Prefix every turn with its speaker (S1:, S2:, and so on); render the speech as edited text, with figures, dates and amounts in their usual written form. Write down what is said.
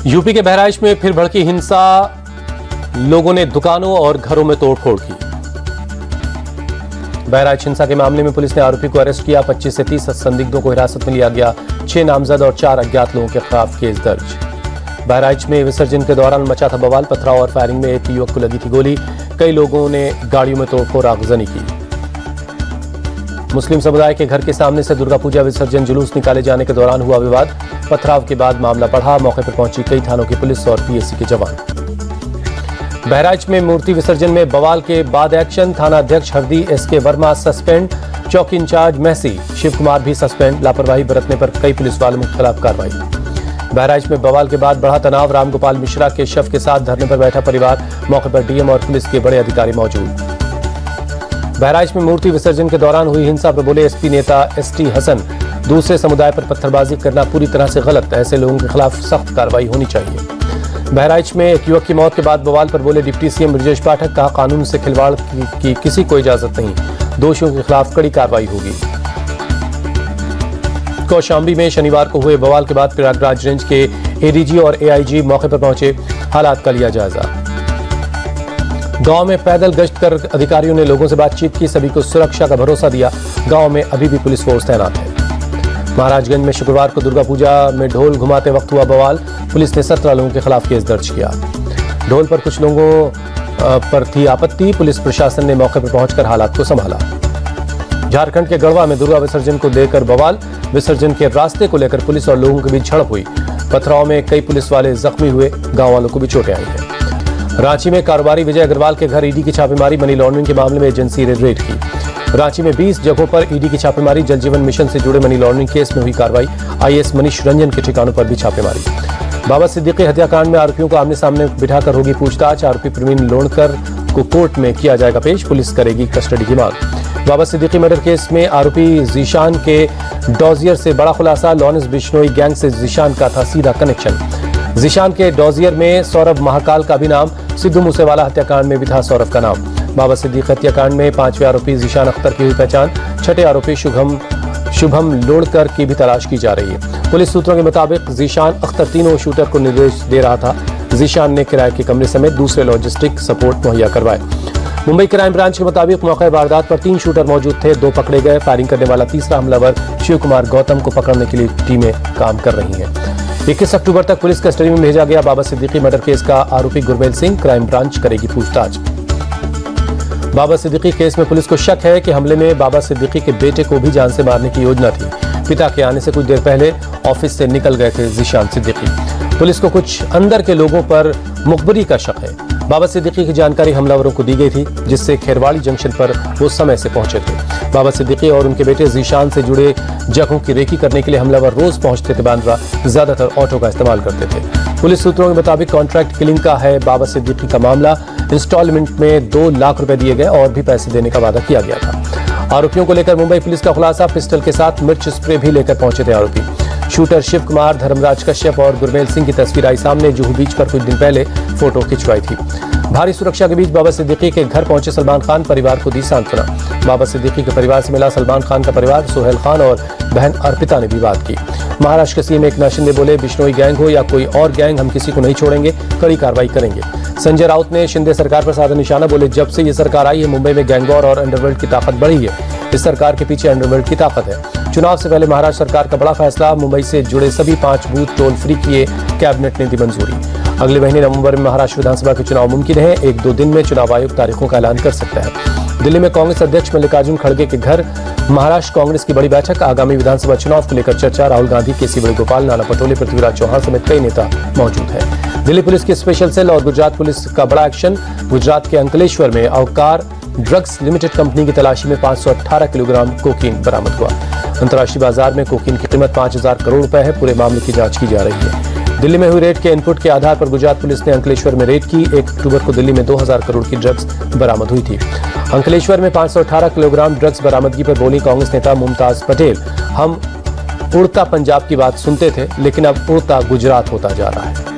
S1: UP के बहराइच में फिर भड़की हिंसा, लोगों ने दुकानों और घरों में तोड़फोड़ की। बहराइच हिंसा के मामले में पुलिस ने आरोपी को अरेस्ट किया। 25 से 30 संदिग्धों को हिरासत में लिया गया। 6 नामजद और 4 अज्ञात लोगों के खिलाफ केस दर्ज। बहराइच में विसर्जन के दौरान मचा था बवाल, पथराव और फायरिंग में एक युवक को लगी थी गोली। कई लोगों ने गाड़ियों में तोड़फोड़ आगजनी की। मुस्लिम समुदाय के घर के सामने से दुर्गा पूजा विसर्जन जुलूस निकाले जाने के दौरान हुआ विवाद। पथराव के बाद मामला बढ़ा। मौके पर पहुंची कई थानों की पुलिस और पीएसी के जवान। बहराइच में मूर्ति विसर्जन में बवाल के बाद एक्शन। थाना अध्यक्ष हरदी एसके वर्मा सस्पेंड। चौकी इंचार्ज महसी शिव कुमार भी सस्पेंड। लापरवाही बरतने पर कई पुलिस वालों के खिलाफ कार्रवाई। बहराइच में बवाल के बाद बढ़ा तनाव। रामगोपाल मिश्रा के शव के साथ धरने पर बैठा परिवार। मौके पर डीएम और पुलिस के बड़े अधिकारी मौजूद। बहराइच में मूर्ति विसर्जन के दौरान हुई हिंसा पर बोले एसपी नेता एसटी हसन, दूसरे समुदाय पर पत्थरबाजी करना पूरी तरह से गलत। ऐसे लोगों के खिलाफ सख्त कार्रवाई होनी चाहिए। बहराइच में एक युवक की मौत के बाद बवाल पर बोले डिप्टी सीएम ब्रजेश पाठक, कहा कानून से खिलवाड़ की किसी को इजाजत नहीं। दोषियों के खिलाफ कड़ी कार्रवाई होगी। कौशाम्बी में शनिवार को हुए बवाल के बाद प्रयागराज रेंज के एडीजी और एआईजी मौके पर पहुंचे। हालात का लिया जायजा। गांव में पैदल गश्त कर अधिकारियों ने लोगों से बातचीत की। सभी को सुरक्षा का भरोसा दिया। गांव में अभी भी पुलिस फोर्स तैनात है। महाराजगंज में शुक्रवार को दुर्गा पूजा में ढोल घुमाते वक्त हुआ बवाल। पुलिस ने 17 लोगों के खिलाफ केस दर्ज किया। ढोल पर कुछ लोगों पर थी आपत्ति। पुलिस प्रशासन ने मौके पर पहुंचकर हालात को संभाला। झारखंड के गढ़वा में दुर्गा विसर्जन को लेकर बवाल। विसर्जन के रास्ते को लेकर पुलिस और लोगों के बीच झड़प हुई। पथराव में कई पुलिस वाले जख्मी हुए। गांव वालों को भी चोटें आई हैं। रांची में कारोबारी विजय अग्रवाल के घर ईडी की छापेमारी। मनी लॉन्ड्रिंग के मामले में एजेंसी ने रेड की। रांची में 20 जगहों पर ईडी की छापेमारी। जल जीवन मिशन से जुड़े मनी लॉन्ड्रिंग केस में हुई कार्रवाई। आईएएस मनीष रंजन के ठिकानों पर भी छापेमारी। बाबा सिद्दीकी हत्याकांड में आरोपियों को आमने सामने बिठाकर होगी पूछताछ। आरोपी प्रवीण लोणकर को कोर्ट में किया जाएगा पेश। पुलिस करेगी कस्टडी की मांग। बाबा सिद्दीकी मर्डर केस में आरोपी जीशान के डॉजियर से बड़ा खुलासा। लॉरेंस बिश्नोई गैंग से जीशान का था सीधा कनेक्शन। जीशान के डॉजियर में सौरभ महाकाल का भी नाम। सिद्धू मूसेवाला हत्याकांड में भी था सौरभ का नाम। बाबा सिद्दीकी हत्याकांड में 5वें आरोपी जीशान अख्तर की हुई पहचान। 6ठे आरोपी शुभम लोणकर की भी तलाश की जा रही है। पुलिस सूत्रों के मुताबिक जीशान अख्तर तीनों शूटर को निर्देश दे रहा था। जीशान ने किराए के कमरे समेत दूसरे लॉजिस्टिक सपोर्ट मुहैया करवाए। मुंबई क्राइम ब्रांच के मुताबिक मौके वारदात पर 3 शूटर मौजूद थे। 2 पकड़े गए। फायरिंग करने वाला तीसरा हमलावर शिव कुमार गौतम को पकड़ने के लिए टीमें काम कर रही हैं। 21 अक्टूबर तक पुलिस कस्टडी में भेजा गया। बाबा सिद्दीकी मर्डर केस का आरोपी गुरमेल सिंह। क्राइम ब्रांच करेगी पूछताछ। बाबा सिद्दीकी केस में पुलिस को शक है कि हमले में बाबा सिद्दीकी के बेटे को भी जान से मारने की योजना थी। पिता के आने से कुछ देर पहले ऑफिस से निकल गए थे जीशान सिद्दीकी। पुलिस को कुछ अंदर के लोगों पर मुखबिरी का शक है। बाबा सिद्दीकी की जानकारी हमलावरों को दी गई थी, जिससे खेरवाड़ी जंक्शन पर वो समय से पहुंचे थे। बाबा सिद्दीकी और उनके बेटे जीशान से जुड़े जगहों की रेकी करने के लिए हमलावर रोज पहुंचते थे बांद्रा। ज्यादातर ऑटो का इस्तेमाल करते थे। पुलिस सूत्रों के मुताबिक कॉन्ट्रैक्ट किलिंग का है बाबा सिद्दीकी का मामला। इंस्टॉलमेंट में 2 लाख रुपए दिए गए और भी पैसे देने का वादा किया गया था। आरोपियों को लेकर मुंबई पुलिस का खुलासा। पिस्टल के साथ मिर्च स्प्रे भी लेकर पहुंचे थे आरोपी। शूटर शिव कुमार, धर्मराज कश्यप और गुरमेल सिंह की तस्वीर आई सामने। जुहू बीच पर कुछ दिन पहले फोटो खिंचवाई थी। भारी सुरक्षा के बीच बाबा सिद्दीकी के घर पहुंचे सलमान खान। परिवार को दी सांत्वना। बाबा सिद्दीकी के परिवार से मिला सलमान खान का परिवार। सोहेल खान और बहन अर्पिता ने भी बात की। महाराष्ट्र के सीएम एकनाथ शिंदे बोले, बिश्नोई गैंग हो या कोई और गैंग, हम किसी को नहीं छोड़ेंगे, कड़ी कार्रवाई करेंगे। संजय राउत ने शिंदे सरकार पर साधा निशाना। बोले, जब से ये सरकार आई है मुंबई में गैंगवॉर और अंडरवर्ल्ड की ताकत बढ़ी है। इस सरकार के पीछे अंडरवर्ल्ड की ताकत है। चुनाव से पहले महाराष्ट्र सरकार का बड़ा फैसला। मुंबई से जुड़े सभी 5 बूथ टोल फ्री किए। कैबिनेट ने दी मंजूरी। अगले महीने नवंबर में महाराष्ट्र विधानसभा के चुनाव मुमकिन है। 1-2 दिन में चुनाव आयोग तारीखों का ऐलान कर सकता है। दिल्ली में कांग्रेस अध्यक्ष मल्लिकार्जुन खड़गे के घर महाराष्ट्र कांग्रेस की बड़ी बैठक। आगामी विधानसभा चुनाव को लेकर चर्चा। राहुल गांधी, केसी वेणुगोपाल, नाना पटोले, पृथ्वीराज चौहान समेत कई नेता मौजूद हैं। दिल्ली पुलिस की स्पेशल सेल और गुजरात पुलिस का बड़ा एक्शन। गुजरात के अंकलेश्वर में अवकार ड्रग्स लिमिटेड कंपनी की तलाशी में 518 किलोग्राम कोकीन बरामद हुआ। अंतर्राष्ट्रीय बाजार में कोकीन की कीमत 5000 करोड़ रुपए है। पूरे मामले की जांच की जा रही है। दिल्ली में हुई रेड के इनपुट के आधार पर गुजरात पुलिस ने अंकलेश्वर में रेड की। 1 अक्टूबर को दिल्ली में 2000 करोड़ की ड्रग्स बरामद हुई थी। अंकलेश्वर में 518 किलोग्राम ड्रग्स बरामदगी पर बोली कांग्रेस नेता मुमताज पटेल, हम उड़ता पंजाब की बात सुनते थे, लेकिन अब उड़ता गुजरात होता जा रहा है।